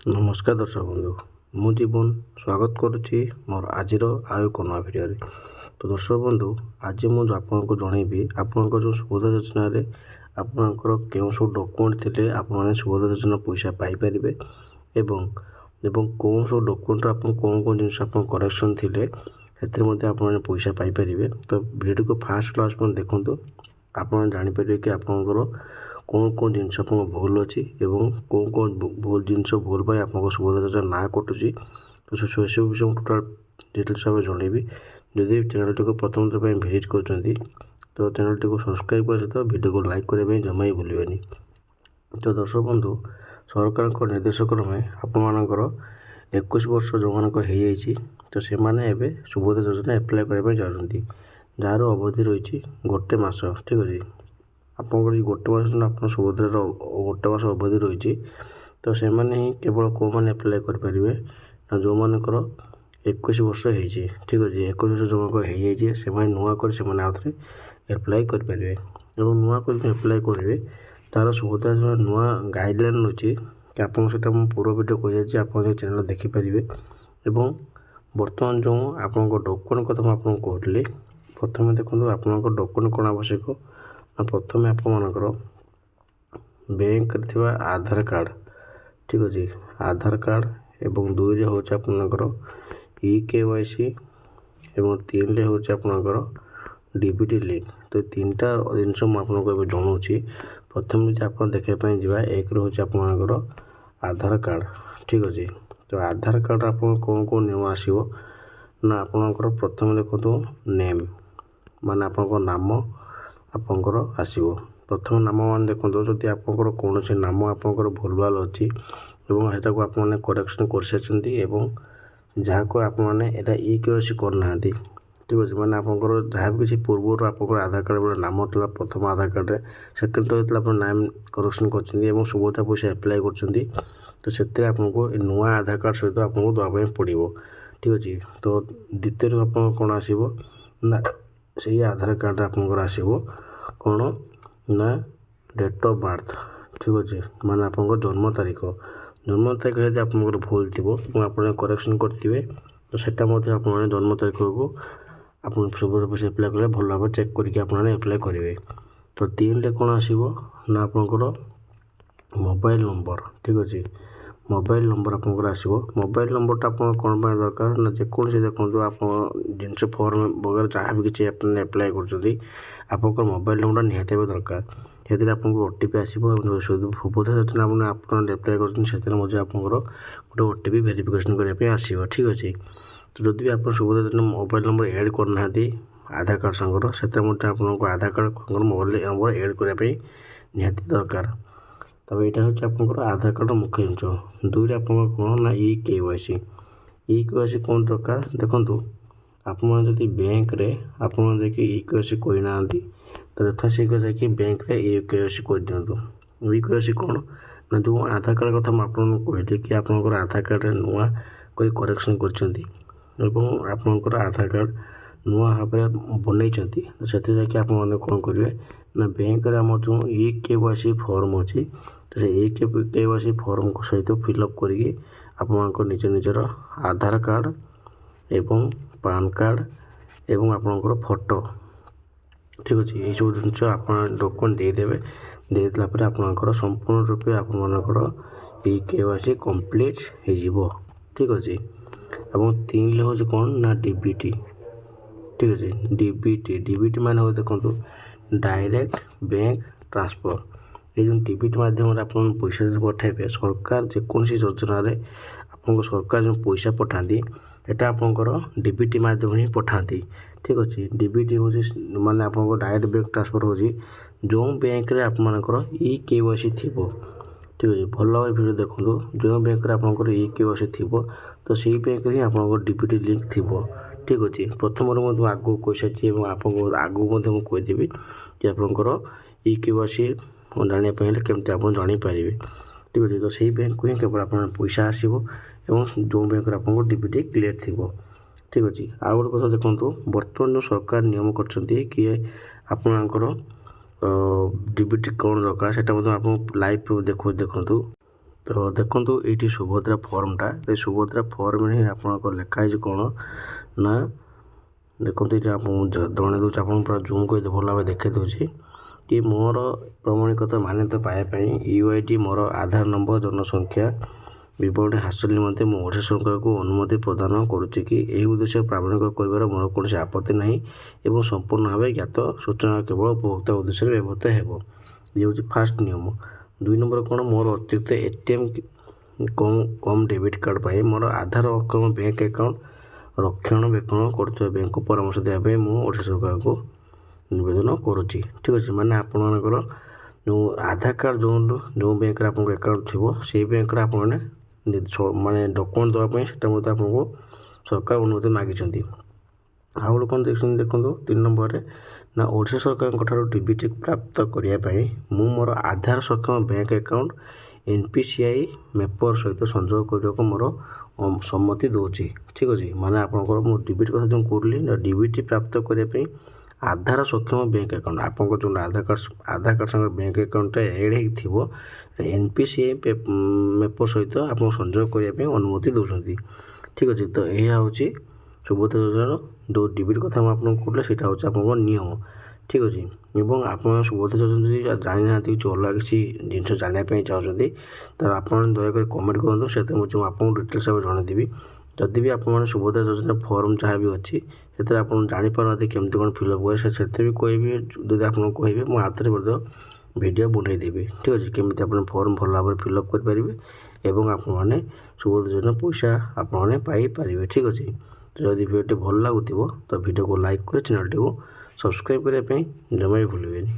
नमस्कार दर्शक बंधु मु जीवन स्वागत करुच्ची मोर आज आउ एक नया भिडियो। तो दर्शक बंधु आज मुझे आपको जनइबी आपण जो सुभोदय योजना आपणकर क्यों सब डॉक्यूमेंट थे आपने सुभोदय योजना पैसा पाइपर एवं कौन सब डॉक्यूमेंट आप कौन कौन जिन करेक्शन थे आपने पैसा पाइपर। तो वीडियो को फास्ट क्लास देखो आप जापर कि आपंकर कौन कौन जिनस भूल अच्छी एवं कौन कौन भूल जिनस भूल पाई आप सुभोदय योजना ना कटुची। तो से सब विषय टोटाल डिटेल्स भाव जनइबी। जदि चैनल टी को प्रथम थर विजिट कर तो चैनल टी को सब्सक्राइब कर सहित वीडियो को लाइक करने जमा ही भूलें। तो दर्शक बंधु सरकार निर्देश क्रमे आपर 21 वर्ष जो मान हो तो से मैंने सुभोदय योजना एप्लाय करने चाहते जार अवधि रही गोटे मस। ठीक अच्छे आपंकर गोटे मस आप सुभोदय गोटे मस अवधि रही तो से ही केवल कौ मैंने एप्लाय करेंगे ना जो मानकर 21 वर्ष हो। ठीक अच्छे 21 वर्ष जो हो से नुआ कर आउ थे एप्लाय करेंगे और नुआ कर एप्लाय करेंगे तार सुभोदय योजना नुआ गाइडलाइन अच्छी कि आपको से पूर्व वीडियो कही आप चैनल देखिपारे। और बर्तमान जो आप डॉक्यूमेंट कथा मुझे कहली प्रथम देखो आप डॉक्यूमेंट कौन आवश्यक ना प्रथम आपर बैंक आधार कार्ड। ठीक अच्छे आधार कार्ड एवं 2 रे हूँ आपणकर EKYC एवं 3 रे हूँ आपणकर DBT लिंक। तो 3टा जिनस मुझे जनाऊँगी प्रथम आप देखापी जा एक हूँ आपणकर आधार कार्ड। ठीक अच्छे तो आधार कार्ड आप कौन कौन नियम आसो ना आपणकर प्रथम देखो नेम माने आपणकर नाम आपंकर आसो प्रथम नाम मान देखो जदि आपंकर कौन से नाम आपंकर भूल भाल अच्छी एवं हेटा को आपने करेक्शन कर सारी जहाँ को आपने यहाँ EKYC करना। ठीक अच्छे मैंने आपंकर जहाँ भी किसी पूर्व आप आधार कार्ड बड़े नाम था प्रथम आधार कार्ड सेकेंड तो आप नाम करेक्शन कर सुभोदय पैसा एप्लाय कर तो से आपको नुआ आधार कार्ड सहित आपको देवाई पड़ो। ठीक अच्छे तो द्वितीय आप कौन आसो ना से आधार कार्ड आपंकर आसो कौन ना डेट ऑफ बर्थ। ठीक अच्छे माने आप जन्म तारीख यदि आप भूल थी आप करेक्शन करेंगे तो सेटा आप जन्म तारीख को आप सुभोदय पैसा एप्लाय करेंगे भल भाव चेक करके आपने एप्लाय करेंगे। तो 3 रे कौन आसो ना आपंकर मोबाइल नंबर। ठीक अच्छे मोबाइल नंबर आपंकर आसो मोबाइल नंबर आप कौन दरकार ना जेकोसी देखो आप जिनस फॉर्म वगैरह जहाँ भी किसी आपने एप्लाय कर मोबाइल नंबर निहाती दरकार से आपको OTP आसो सुभोदय योजना आपने एप्लाय कर गोटे OTP वेरिफिकेशन करने आसो। ठीक अच्छे तो जब भी आप सुभोदय योजना मोबाइल नंबर ऐड करना आधार कार्ड संगर से आपको आधार कार्ड मोबाइल नंबर ऐड करने निहाती दरकार। तब यहाँ हूँ आप आधार कार्ड मुख्य जिन 2 रे आप कौन ना EKYC कौन दरकार देखो आप बैंक रे आप EKYC करना तो यथाशीघ्र जाकि बैंक रे EKYC कर दिंतु। EKYC कौन ना जो आधार कार्ड कथा मुझे कहली कि आप आधार कार्ड नुआ कोई करेक्शन कर आधार कार्ड नुआ भाव बनई तो से आप कौन करेंगे ना बैंक रे आम जो EKYC फॉर्म अच्छी तो EKYC फॉर्म सहित फिलअप करके आप निज निजर आधार कार्ड एवं पान कार्ड एवं आपणकर फोटो। ठीक अच्छे ये सब जिन आप डॉक्यूमेंट देदेला आपणकर संपूर्ण रूपे आपणकर EKYC कंप्लीट हो। ठीक अच्छे और 3 रे हूँ कौन ना DBT। ठीक अच्छे DBT मान हो देखो डायरेक्ट बैंक ट्रांसफर ये जो DBT माध्यम आप पैसा पठेबे सरकार जेकोसी योजना आपको सरकार जो पैसा पठाती यहाँ आपंकर DBT माध्यम ही पठाती। ठीक अच्छे DBT हूँ माने आप डायरेक्ट बैंक ट्रांसफर हो जो बैंक रे आपंकर EKYC थी। ठीक अच्छे भल भाव वीडियो देखो जो बैंक रे आपंकर EKYC थी तो से बैंक ही आप DBT लिंक थी। ठीक अच्छे प्रथम मुझे आगू कही सारी आपको आगू मुझे कहीदेवी कि आपंकर EKYC जानापी केमती आप जानीपारे। ठीक अच्छे तो सही बैंक को ही केवल आप पैसा आसो और जो बैंक आपको DBT क्लियर थी। ठीक अच्छे आउ गोटे कथा देखो बर्तमान जो सरकार नियम कर आपणकर DBT कौन दरकार से आप लाइव देखो। ତ ଦେଖନ୍ତୁ ଏଇଠି ସୁଭଦ୍ରା ଫର୍ମଟା, ଏ ସୁଭଦ୍ରା ଫର୍ମରେ ହିଁ ଆପଣଙ୍କର ଲେଖା ହେଇଛି କ'ଣ ନା, ଦେଖନ୍ତୁ ଏଇଠି ଆପଣଙ୍କୁ ଜଣେଇ ଦେଉଛି, ଆପଣଙ୍କୁ ପୁରା ଜୁମ୍ କରି ଭଲ ଭାବେ ଦେଖାଇ ଦେଉଛି କି ମୋର ପ୍ରମାଣିକତା ମାନ୍ୟତା ପାଇବା ପାଇଁ UID ମୋର ଆଧାର ନମ୍ବର, ଜନସଂଖ୍ୟା ବିବରଣୀ ହାସଲ ନିମନ୍ତେ ମୁଁ ଓଡ଼ିଶା ସରକାରକୁ ଅନୁମତି ପ୍ରଦାନ କରୁଛି କି ଏହି ଉଦ୍ଦେଶ୍ୟ ପ୍ରାମାଣିକ କରିବାର ମୋର କୌଣସି ଆପତ୍ତି ନାହିଁ ଏବଂ ସମ୍ପୂର୍ଣ୍ଣ ଭାବେ ଜ୍ଞାତ ସୂଚନା କେବଳ ଉପଭୋକ୍ତା ଉଦ୍ଦେଶ୍ୟରେ ବ୍ୟବହୃତ ହେବ। ଇଏ ହେଉଛି ଫାର୍ଷ୍ଟ ନିୟମ। 2 ନମ୍ବର କ'ଣ, ମୋର ଅତିରିକ୍ତ ATM କମ୍ ଡେବିଟ୍ କାର୍ଡ଼ ପାଇଁ ମୋର ଆଧାର ଅକ୍ଷମ ବ୍ୟାଙ୍କ ଆକାଉଣ୍ଟ ରକ୍ଷଣାବେକ୍ଷଣ କରୁଥିବା ବ୍ୟାଙ୍କକୁ ପରାମର୍ଶ ଦେବା ପାଇଁ ମୁଁ ଓଡ଼ିଶା ସରକାରକୁ ନିବେଦନ କରୁଛି। ଠିକ୍ ଅଛି, ମାନେ ଆପଣମାନଙ୍କର ଯେଉଁ ଆଧାର କାର୍ଡ଼ ଯେଉଁ ବ୍ୟାଙ୍କରେ ଆପଣଙ୍କ ଆକାଉଣ୍ଟ ଥିବ ସେଇ ବ୍ୟାଙ୍କରେ ଆପଣମାନେ ମାନେ ଡକୁମେଣ୍ଟ ଦେବା ପାଇଁ ସେଟା ମଧ୍ୟ ଆପଣଙ୍କୁ ସରକାର ଅନୁମତି ମାଗିଛନ୍ତି। ଆଉ ଗୋଟେ କ'ଣ ଦେଖୁଛନ୍ତି, ଦେଖନ୍ତୁ 3 ନମ୍ବରରେ ନା ଓଡ଼ିଶା ସରକାରଙ୍କ ଠାରୁ DBT ପ୍ରାପ୍ତ କରିବା ପାଇଁ ମୁଁ ମୋର ଆଧାର ସକ୍ଷମ ବ୍ୟାଙ୍କ ଆକାଉଣ୍ଟ NPCI ମେପର ସହିତ ସଂଯୋଗ କରିବାକୁ ମୋର ସମ୍ମତି ଦେଉଛି। ଠିକ୍ ଅଛି, ମାନେ ଆପଣଙ୍କର ମୁଁ DBT କଥା ଯେଉଁ କହୁଥିଲି, DBT ପ୍ରାପ୍ତ କରିବା ପାଇଁ ଆଧାର ସକ୍ଷମ ବ୍ୟାଙ୍କ ଆକାଉଣ୍ଟ ଆପଣଙ୍କ ଯେଉଁ ଆଧାର କାର୍ଡ଼ ସାଙ୍ଗରେ ବ୍ୟାଙ୍କ ଆକାଉଣ୍ଟଟା ଏଡ଼୍ ହେଇଥିବ NPCI ମେପର ସହିତ ଆପଣ ସଂଯୋଗ କରିବା ପାଇଁ ଅନୁମତି ଦେଉଛନ୍ତି। ଠିକ୍ ଅଛି, ତ ଏହା ହେଉଛି ସୁଭଦ୍ରା ଯୋଜନାର ଯେଉଁ DBT କଥା ମୁଁ ଆପଣଙ୍କୁ କହୁଥିଲି ସେଇଟା ହେଉଛି ଆପଣଙ୍କ ନିୟମ। ଠିକ୍ ଅଛି, ଏବଂ ଆପଣ ସୁଭଦ୍ରା ଯୋଜନା ଯଦି ଜାଣିନାହାନ୍ତି, କିଛି ଅଲଗା କିଛି ଜିନିଷ ଜାଣିବା ପାଇଁ ଚାହୁଁଛନ୍ତି ତାହେଲେ ଆପଣ ଦୟାକରି କମେଣ୍ଟ କରନ୍ତୁ, ସେଥିରେ ମୁଁ ଆପଣଙ୍କୁ ଡିଟେଲ୍ସ ଭାବେ ଜଣାଇଦେବି। ଯଦି ବି ଆପଣମାନେ ସୁଭଦ୍ରା ଯୋଜନା ଫର୍ମ ଯାହା ବି ଅଛି ସେଥିରେ ଆପଣ ଜାଣିପାରୁନାହାନ୍ତି କେମିତି କ'ଣ ଫିଲ୍ଅପ୍ କରିବେ, ସେଥିରେ ବି କହିବି, ଯଦି ଆପଣଙ୍କୁ କହିବେ ମୁଁ ଆଉଥରେ ମଧ୍ୟ ଭିଡ଼ିଓ ବନେଇଦେବି। ଠିକ୍ ଅଛି, କେମିତି ଆପଣ ଫର୍ମ ଭଲ ଭାବରେ ଫିଲ୍ଅପ୍ କରିପାରିବେ ଏବଂ ଆପଣମାନେ ସୁଭଦ୍ରା ଯୋଜନା ପଇସା ଆପଣମାନେ ପାଇପାରିବେ। ଠିକ୍ ଅଛି, ଯଦି ଭିଡ଼ିଓଟି ଭଲ ଲାଗୁଥିବ ତ ଭିଡ଼ିଓକୁ ଲାଇକ୍ କରି ଚ୍ୟାନେଲଟିକୁ ସବସ୍କ୍ରାଇବ୍ କରିବା ପାଇଁ ଜମା ବି ଭୁଲିବେନି।